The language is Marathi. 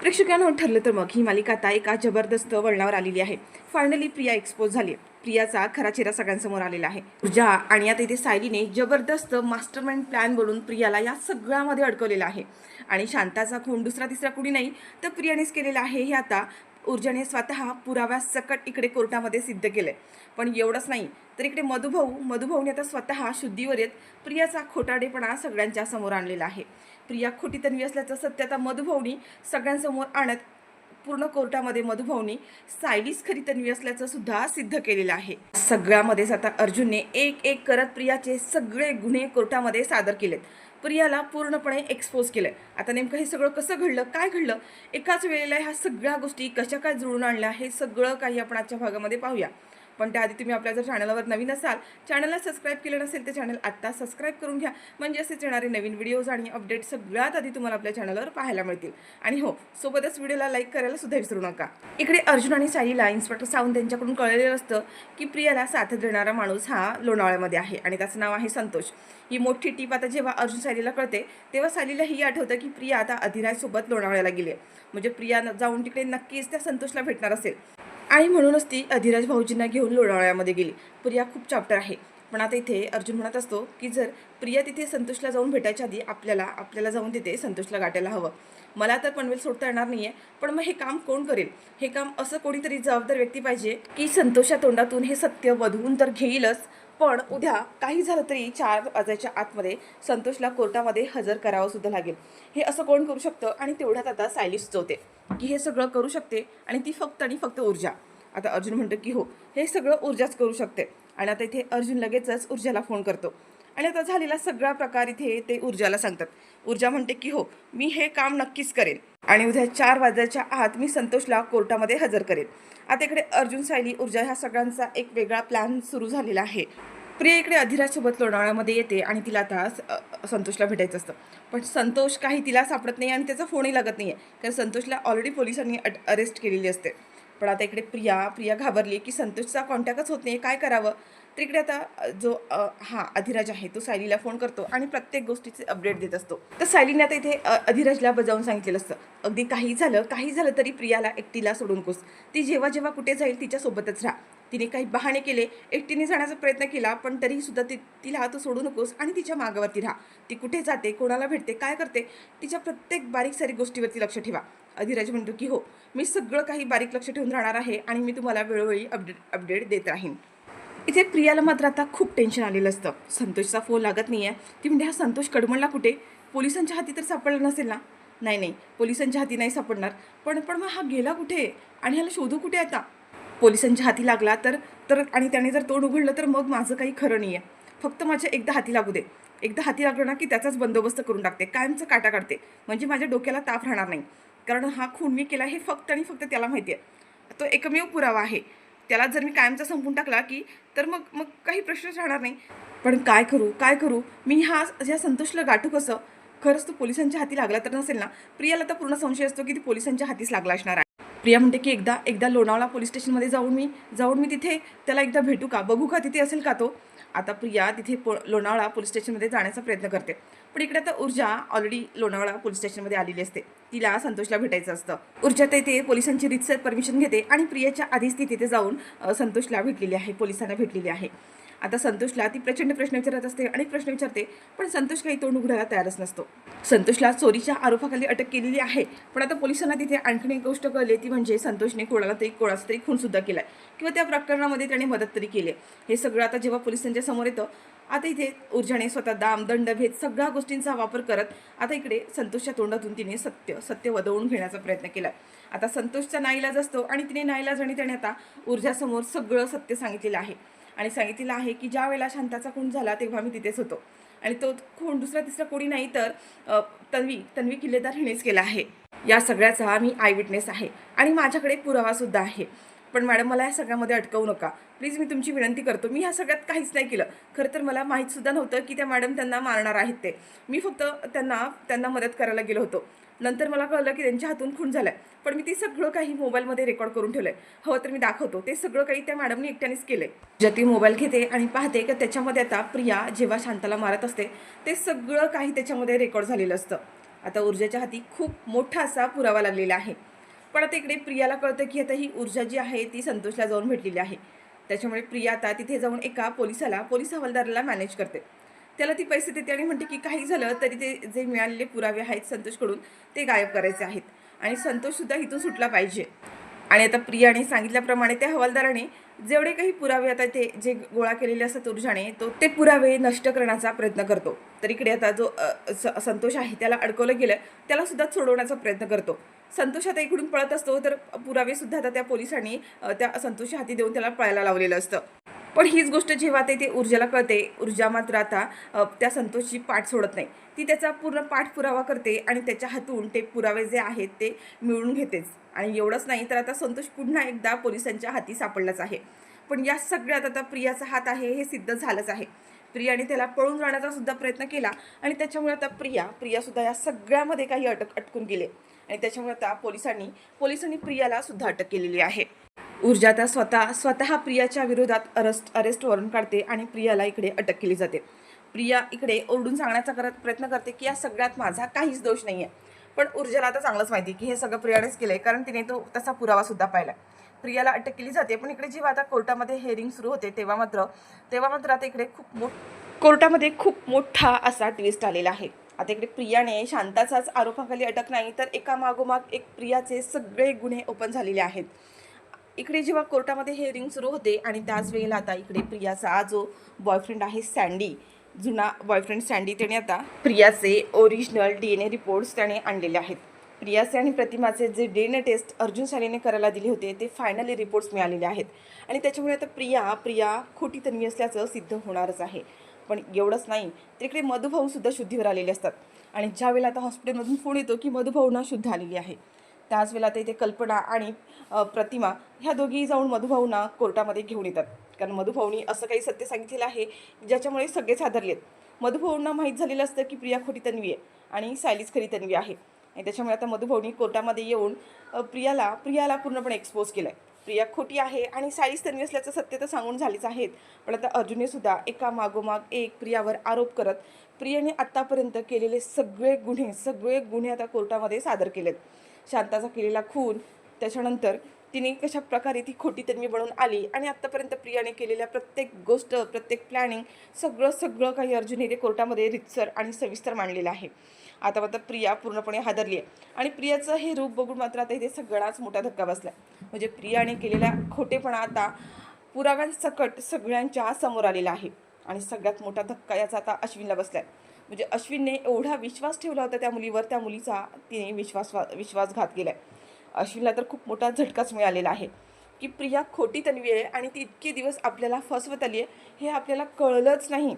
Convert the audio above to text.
प्रेक्षकांना ठरलं तर मग ही मालिका आता एका जबरदस्त वळणावर आलेली आहे. फायनली प्रिया एक्सपोज झाली. प्रियाचा खरा चेहरा सगळ्यांसमोर आलेला आहे. पूजा आणि आता इथे सायलीने जबरदस्त मास्टरमाइंड प्लॅन बनवून प्रियाला या सगळ्यामध्ये अडकवलेला आहे. आणि शांताचा खून दुसरा तिसरा कुणी नाही तर प्रियानेच केलेला आहे हे आता ऊर्जाने स्वतः पुराव्यासकट इकडे कोर्टामध्ये सिद्ध केलंय. पण एवढंच नाही तर इकडे मधुभाऊने आता स्वतः शुद्धीवर येत प्रियाचा खोटाडेपणा सगळ्यांच्या समोर आणलेला आहे. प्रिया खोटी तन्वी असल्याचं सत्य आता मधुभाऊनी सगळ्यांसमोर आणत पूर्ण कोर्टामध्ये मधुभाऊनी सायलीच खरी तन्वी असल्याचं सुद्धा सिद्ध केलेलं आहे. सगळ्यामध्येच आता अर्जुनने एक एक करत प्रियाचे सगळे गुन्हे कोर्टामध्ये सादर केलेत. प्रियाला पूर्णपणे एक्सपोज केलंय. आता नेमकं हे सगळं कसं घडलं, काय घडलं, एकाच वेळेला ह्या सगळ्या गोष्टी कशा काय जुळून आणल्या हे सगळं काही आपण आजच्या भागामध्ये पाहूया. पण त्याआधी तुम्ही आपल्या जर चॅनलवर नवीन असाल, चॅनलला सबस्क्राईब केलं नसेल तर चॅनल आत्ता सबस्क्राईब करून घ्या. म्हणजे असेच येणारे नवीन व्हिडिओज आणि अपडेट सगळ्यात आधी तुम्हाला आपल्या चॅनलवर पाहायला मिळतील. आणि हो, सोबतच व्हिडिओला लाईक करायला सुद्धा विसरू नका. इकडे अर्जुन आणि सायलीला इन्स्पेक्टर सावंत यांच्याकडून कळलेलं असतं की प्रियाला साथ देणारा माणूस हा लोणावळ्यामध्ये आहे आणि त्याचं नाव आहे संतोष. ही मोठी टीप आता जेव्हा अर्जुन सायलीला कळते तेव्हा सायलीला ही आठवतं की प्रिया आता अधिराजसोबत लोणावळ्याला गेली आहे. म्हणजे प्रिया जाऊन तिकडे नक्कीच त्या संतोषला भेटणार असेल आणि म्हणूनच ती अधिराज भाऊजींना घेऊन लोणावळ्यामध्ये गेली. प्रिया खूप चॅप्टर आहे. पण आता इथे अर्जुन म्हणत असतो की जर प्रिया तिथे संतोषला जाऊन भेटायच्या आधी आपल्याला जाऊन तिथे संतोषला गाठायला हवं. मला तर पनवेल सोडता येणार नाही आहे, पण मग हे काम कोण करेल? हे काम असं कोणीतरी जबाबदार व्यक्ती पाहिजे की संतोषच्या तोंडातून हे सत्य वधवून तर घेईलच, पण उद्या काही झालं तरी 4 वाजायच्या आतमध्ये संतोषला कोर्टामध्ये हजर करावं सुद्धा लागेल. हे असं कोण करू शकतं? आणि तेवढ्यात आता सायली सुचवते की हे सगळं करू शकते आणि ती फक्त आणि फक्त ऊर्जा. आता अर्जुन म्हणतो की हो, हे सगळं ऊर्जाच करू शकते. आणि आता इथे अर्जुन लगेचच ऊर्जाला फोन करतो आणि आता झालेला सगळा प्रकार इथे ते ऊर्जाला सांगतात. ऊर्जा म्हणते की हो, मी हे काम नक्कीच करेन आणि उद्या 4 वाजायच्या आत मी संतोषला कोर्टामध्ये हजर करेन. आता इकडे अर्जुन, सायली, ऊर्जा ह्या सगळ्यांचा एक वेगळा प्लॅन सुरू झालेला आहे. प्रिया इकडे अधिराजसोबत लोणावळ्यामध्ये येते आणि तिला आता संतोषला भेटायचं असतं. पण संतोष काही तिला सापडत नाही आणि त्याचा फोनही लागत नाही आहे, कारण संतोषला ऑलरेडी पोलिसांनी अरेस्ट केलेली असते. पण आता इकडे प्रिया घाबरली की संतोषचा कॉन्टॅक्टच होत नाही, काय करावं? तर इकडे आता जो अधिराज आहे तो सायलीला फोन करतो आणि प्रत्येक गोष्टीचे अपडेट देत असतो. तर सायलीने आता इथे अधिराजला बजावून सांगितलेलं असतं, अगदी काही झालं तरी प्रियाला एकटीला सोडून नकोस. ती जेव्हा कुठे जाईल तिच्यासोबतच राहा. तिने काही बहाणे केले, एकटीने जाण्याचा प्रयत्न केला, पण तरीसुद्धा तिला तू सोडू नकोस आणि तिच्या मागावरती राहा. ती कुठे जाते, कोणाला भेटते, काय करते, तिच्या प्रत्येक बारीक सारीक गोष्टीवरती लक्ष ठेवा. अधिराज म्हणतो की हो, मी सगळं काही बारीक लक्ष ठेवून राहणार आहे आणि मी तुम्हाला वेळोवेळी अपडेट देत राहीन. इथे प्रियाला मात्र आता खूप टेन्शन आलेलं असतं. संतोषचा फोन लागत नाही आहे. ती म्हणते हा संतोष कडमडला कुठे? पोलिसांच्या हाती तर सापडला नसेल ना? नाही, पोलिसांच्या हाती नाही सापडणार. पण मग हा गेला कुठे आणि ह्याला शोधू कुठे आता? पोलिसांच्या हाती लागला तर आणि त्याने जर तोंड उघडलं तर मग माझं काही खरं नाही आहे. फक्त माझ्या एकदा हाती लागू दे. एकदा हाती लागलं ना की त्याचाच बंदोबस्त करून टाकते, कायमचं काटा काढते. म्हणजे माझ्या डोक्याला ताप राहणार नाही. कारण हा खून मी केला हे फक्त आणि फक्त त्याला माहिती आहे. तो एकमेव पुरावा आहे. त्याला जर मी कायमचा संपून टाकला की तर मग काही प्रश्नच राहणार नाही. पण काय करू? मी ह्या संतोषला गाठू कसं? खरंच तो पोलिसांच्या हाती लागला तर नसेल ना? प्रियाला तर पूर्ण संशय असतो की ती पोलिसांच्या हातीच लागला असणार आहे. प्रिया म्हणते की एकदा लोणावळा पोलीस स्टेशनमध्ये जाऊन मी तिथे त्याला एकदा भेटू का, बघू का तिथे असेल का तो? आता प्रिया तिथे लोणावळा पोलीस स्टेशनमध्ये जाण्याचा प्रयत्न करते. पण इकडे आता ऊर्जा ऑलरेडी लोणावळा पोलीस स्टेशनमध्ये आलेली असते. तिला संतोषला भेटायचं असतं. ऊर्जा तिथे पोलिसांची रितसर परमिशन घेते आणि प्रियाच्या आधीच ती तिथे जाऊन संतोषला भेटलेली आहे, पोलिसांना भेटलेली आहे. आता संतोषला ती प्रचंड प्रश्न विचारत असते, अनेक प्रश्न विचारते, पण संतोष काही तोंड उघडायला तयारच नसतो. संतोषला चोरीच्या आरोपाखाली अटक केलेली आहे. पण आता पोलिसांना तिथे आणखीन एक गोष्ट कळली, ती म्हणजे संतोषने कोणाचा तरी खून सुद्धा केलाय किंवा त्या प्रकरणामध्ये त्याने मदत तरी केली. हे सगळं आता जेव्हा पोलिसांच्या समोर येतं, आता इथे ऊर्जाने स्वतः दाम दंड भेद सगळ्या गोष्टींचा वापर करत आता इकडे संतोषच्या तोंडातून तिने सत्य वदवून घेण्याचा प्रयत्न केला. आता संतोषचा नाईलाज असतो आणि तिने नाईलाजाने त्याने आता ऊर्जासमोर सगळं सत्य सांगितलेलं आहे. आणि सांगितलेलं आहे की ज्या वेळेला शांताचा खून झाला तेव्हा मी तिथेच होतो आणि तो खून दुसरा तिसरा कोणी नाही तर तन्वी किल्लेदार हिनेच केला आहे. या सगळ्याचा मी आय विटनेस आहे आणि माझ्याकडे पुरावासुद्धा आहे. पण मॅडम, मला या सगळ्यामध्ये अटकवू नका प्लीज, मी तुमची विनंती करतो. मी ह्या सगळ्यात काहीच नाही केलं. खरं तर मला माहीतसुद्धा नव्हतं की त्या मॅडम त्यांना मारणार आहेत ते. मी फक्त त्यांना मदत करायला गेलो होतो. नंतर मला कळलं की त्यांच्या हातून खून झालाय. पण मी ते सगळं काही मोबाईलमध्ये रेकॉर्ड करून ठेवलंय. हवं तर मी दाखवतो. ते सगळं काही त्या मॅडमनी एकट्यानेच केलंय. जेव्हा ती मोबाईल घेते आणि पाहते की त्याच्यामध्ये आता प्रिया जेव्हा शांताला मारत असते ते सगळं काही त्याच्यामध्ये रेकॉर्ड झालेलं असतं. आता ऊर्जाच्या हाती खूप मोठा असा पुरावा लागलेला आहे. पण आता इकडे प्रियाला कळतं की आता ही ऊर्जा जी आहे ती संतोषला जाऊन भेटलेली आहे. त्याच्यामुळे प्रिया आता तिथे जाऊन एका पोलीस हवालदाराला मॅनेज करते. त्याला ती पैसे देते आणि म्हणते की काही झालं तरी ते जे मिळालेले पुरावे आहेत संतोषकडून ते गायब करायचे आहेत आणि संतोषसुद्धा इथून सुटला पाहिजे. आणि आता प्रियाने सांगितल्याप्रमाणे त्या हवालदाराने जेवढे काही पुरावे आता ते जे गोळा केलेले असतात ऊर्जाने ते पुरावे नष्ट करण्याचा प्रयत्न करतो. तर इकडे आता जो संतोष आहे त्याला अडकवलं गेलं त्याला सुद्धा सोडवण्याचा प्रयत्न करतो. संतोष आता इकडून पळत असतो तर पुरावे सुद्धा आता त्या पोलिसांनी त्या संतोषच्या हाती देऊन त्याला पळायला लावलेलं असतं. पण हीच गोष्ट जेव्हा ते ऊर्जाला कळते, ऊर्जा मात्र आता त्या संतोषची पाठ सोडत नाही. ती त्याचा पूर्ण पाठपुरावा करते आणि त्याच्या हातून ते पुरावे जे आहेत ते मिळवून घेतेच. आणि एवढंच नाही तर आता संतोष पुन्हा एकदा पोलिसांच्या हाती सापडलाच आहे. पण या सगळ्यात आता प्रियाचा हात आहे हे सिद्ध झालंच आहे. प्रियाने त्याला पळून जाण्याचा सुद्धा प्रयत्न केला आणि त्याच्यामुळे आता प्रियासुद्धा या सगळ्यामध्ये काही अटकून गेले आणि त्याच्यामुळे आता पोलिसांनी प्रियाला सुद्धा अटक केलेली आहे. ऊर्जा आता स्वतः प्रियाच्या विरोधात अरेस्ट वॉरंट काढते आणि प्रियाला इकडे अटक केली जाते. प्रिया इकडे ओरडून सांगण्याचा प्रयत्न करते की या सगळ्यात माझा काहीच दोष नाही आहे. पण ऊर्जाला आता चांगलंच माहिती की हे सगळं प्रियानेच केलंय, कारण तिने तो तसा पुरावा सुद्धा पाहिला. प्रियाला अटक केली जाते. पण इकडे जेव्हा आता कोर्टामध्ये हेअरिंग सुरू होते तेव्हा मात्र आता इकडे कोर्टामध्ये खूप मोठा असा ट्विस्ट आलेला आहे. आता इकडे प्रियाने शांताचाच आरोपाखाली अटक नाही तर एका मागोमाग एक प्रियाचे सगळे गुन्हे ओपन झालेले आहेत. इकडे जेव्हा कोर्टामध्ये हेअरिंग सुरू होते आणि त्याच वेळेला आता इकडे प्रियाचा जो बॉयफ्रेंड आहे सँडी, जुना बॉयफ्रेंड सँडी, त्याने आता प्रियाचे ओरिजिनल DNA रिपोर्ट्स त्याने आणलेले आहेत. प्रियाचे आणि प्रतिमाचे जे DNA टेस्ट अर्जुन सालीने करायला दिले होते ते फायनली रिपोर्ट्स मिळालेले आहेत आणि त्याच्यामुळे आता प्रिया खोटी तन्वी असल्याचं सिद्ध होणारच आहे. पण एवढंच नाही तर इकडे मधुभाऊसुद्धा शुद्धीवर आलेले असतात आणि ज्यावेळेला आता हॉस्पिटलमधून फोन येतो की मधुभाऊंना शुद्ध आलेली आहे, त्याच वेळेला ते कल्पना आणि प्रतिमा ह्या दोघी जाऊन मधुभाऊंना कोर्टामध्ये घेऊन येतात. कारण मधुभाऊंनी असं काही सत्य सांगितलेलं आहे ज्याच्यामुळे सगळेच हादरलेत. मधुभाऊंना माहीत झालेलं असतं की प्रिया खोटी तन्वी आहे आणि सायलीच खरी तन्वी आहे आणि त्याच्यामुळे आता मधुभाऊंनी कोर्टामध्ये येऊन प्रियाला पूर्णपणे एक्सपोज केलं आहे. प्रिया खोटी आहे आणि सायलीच तन्वी असल्याचं सत्य तर सांगून झालीच आहेत. पण आता अर्जुनने सुद्धा एका मागोमाग एक प्रियावर आरोप करत प्रियाने आत्तापर्यंत केलेले सगळे गुन्हे आता कोर्टामध्ये सादर केलेत. शांताचा केलेला खून, त्याच्यानंतर तिने कशा प्रकारे ती खोटी तन्वी बनवून आली आणि आत्तापर्यंत प्रियाने केलेल्या प्रत्येक गोष्ट, प्रत्येक प्लॅनिंग, सगळं काही अर्जुनने ते कोर्टामध्ये रितसर आणि सविस्तर मांडलेलं आहे. आता मात्र प्रिया पूर्णपणे हादरली आहे आणि प्रियाचं हे रूप बघून मात्र आता इथे सगळाच मोठा धक्का बसला. म्हणजे प्रियाने केलेला खोटेपणा आता पुराव्यांसकट सगळ्यांच्या समोर आलेला आहे आणि सगळ्यात मोठा धक्का याचा आता अश्विनला बसलाय. म्हणजे अश्विनने एवढा विश्वास ठेवला होता त्या मुलीवर, त्या मुलीचा तिने विश्वासघात केलाय. अश्विनला तर खूप मोठा झटकाच मिळालेला आहे की प्रिया खोटी तन्वी आहे आणि ती इतके दिवस आपल्याला फसवत आली आहे हे आपल्याला कळलंच नाही.